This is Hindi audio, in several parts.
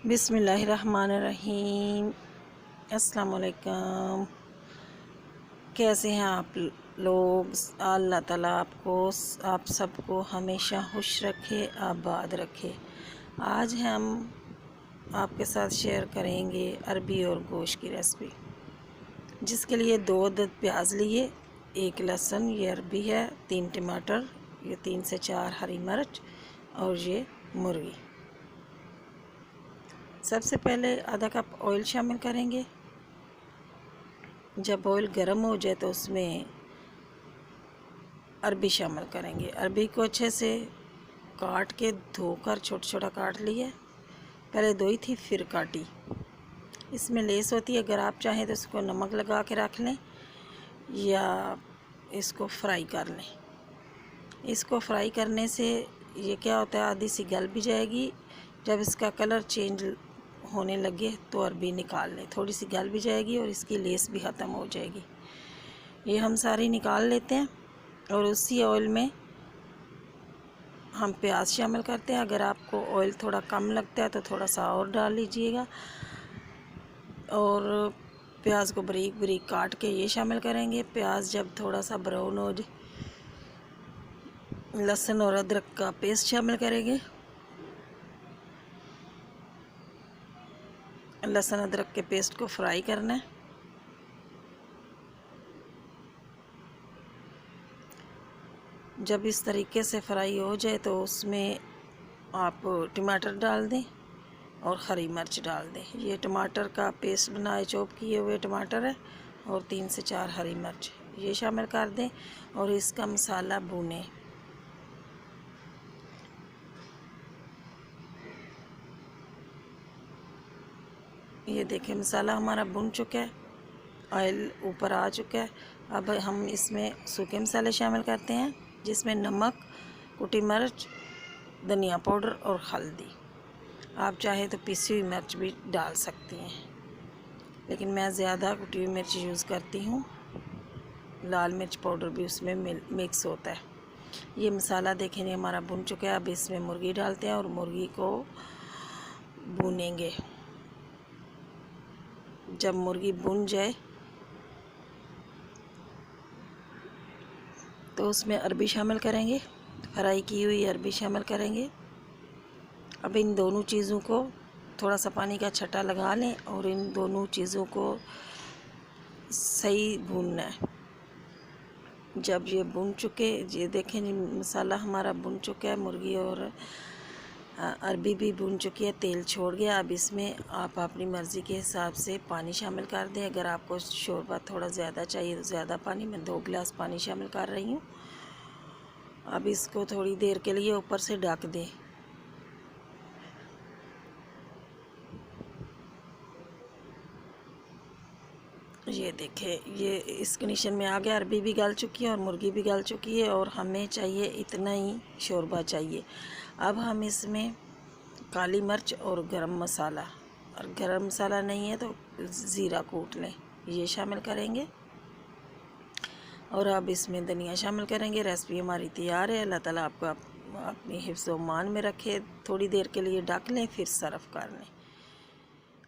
बिस्मिल्लाहिर्रहमानिर्रहीम। अस्सलाम वालेकुम। कैसे हैं आप लोग? अल्लाह ताला आप सबको हमेशा खुश रखे, आबाद रखे। आज हम आपके साथ शेयर करेंगे अरबी और गोश्त की रेसिपी, जिसके लिए 2 अदद प्याज लिए, 1 लहसुन, ये अरबी है, 3 टमाटर, ये 3 से 4 हरी मिर्च और ये मुर्गी। सबसे पहले आधा कप ऑयल शामिल करेंगे। जब ऑयल गर्म हो जाए तो उसमें अरबी शामिल करेंगे। अरबी को अच्छे से काट के धोकर छोटा छोटा काट लिया। पहले धोई थी फिर काटी। इसमें लेस होती है, अगर आप चाहें तो इसको नमक लगा के रख लें या इसको फ्राई कर लें। इसको फ्राई करने से ये क्या होता है, आधी सी गल भी जाएगी। जब इसका कलर चेंज होने लगे तो अरबी निकाल लें, थोड़ी सी गल भी जाएगी और इसकी लेस भी ख़त्म हो जाएगी। ये हम सारी निकाल लेते हैं और उसी ऑयल में हम प्याज शामिल करते हैं। अगर आपको ऑयल थोड़ा कम लगता है तो थोड़ा सा और डाल लीजिएगा। और प्याज को बारीक बारीक काट के ये शामिल करेंगे। प्याज जब थोड़ा सा ब्राउन हो जाए, लहसुन और अदरक का पेस्ट शामिल करेंगे। लहसुन अदरक के पेस्ट को फ्राई करना है। जब इस तरीके से फ्राई हो जाए तो उसमें आप टमाटर डाल दें और हरी मिर्च डाल दें। ये टमाटर का पेस्ट बनाए चॉप किए हुए टमाटर है और 3 से 4 हरी मिर्च ये शामिल कर दें और इसका मसाला भूनें। ये देखें मसाला हमारा भुन चुका है, ऑयल ऊपर आ चुका है। अब हम इसमें सूखे मसाले शामिल करते हैं, जिसमें नमक, कुटी मिर्च, धनिया पाउडर और हल्दी। आप चाहे तो पिसी हुई मिर्च भी डाल सकती हैं, लेकिन मैं ज़्यादा कुटी हुई मिर्च यूज़ करती हूँ। लाल मिर्च पाउडर भी उसमें मिक्स होता है। ये मसाला देखें ये हमारा भुन चुका है। अब इसमें मुर्गी डालते हैं और मुर्गी को भूनेंगे। जब मुर्गी भुन जाए तो उसमें अरबी शामिल करेंगे, फ्राई की हुई अरबी शामिल करेंगे। अब इन दोनों चीज़ों को थोड़ा सा पानी का छटा लगा लें और इन दोनों चीज़ों को सही भूनना है। जब ये भुन चुके, ये देखें मसाला हमारा भुन चुका है, मुर्गी और अरबी भी भुन चुकी है, तेल छोड़ गया। अब इसमें आप अपनी मर्ज़ी के हिसाब से पानी शामिल कर दें। अगर आपको शोरबा थोड़ा ज़्यादा चाहिए तो ज़्यादा पानी, मैं 2 गिलास पानी शामिल कर रही हूँ। अब इसको थोड़ी देर के लिए ऊपर से ढक दें। ये देखें ये इस कंडीशन में आ गया। अरबी भी गल चुकी है और मुर्गी भी गल चुकी है और हमें चाहिए इतना ही शोरबा चाहिए। अब हम इसमें काली मिर्च और गरम मसाला, और गरम मसाला नहीं है तो ज़ीरा कूट लें, ये शामिल करेंगे। और अब इसमें धनिया शामिल करेंगे। रेसिपी हमारी तैयार है। अल्लाह ताला आपको अपनी हिफ्ज़ व मान में रखे। थोड़ी देर के लिए ढक लें, फिर सर्व कर लें।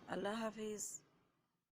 अल्लाह हाफिज़।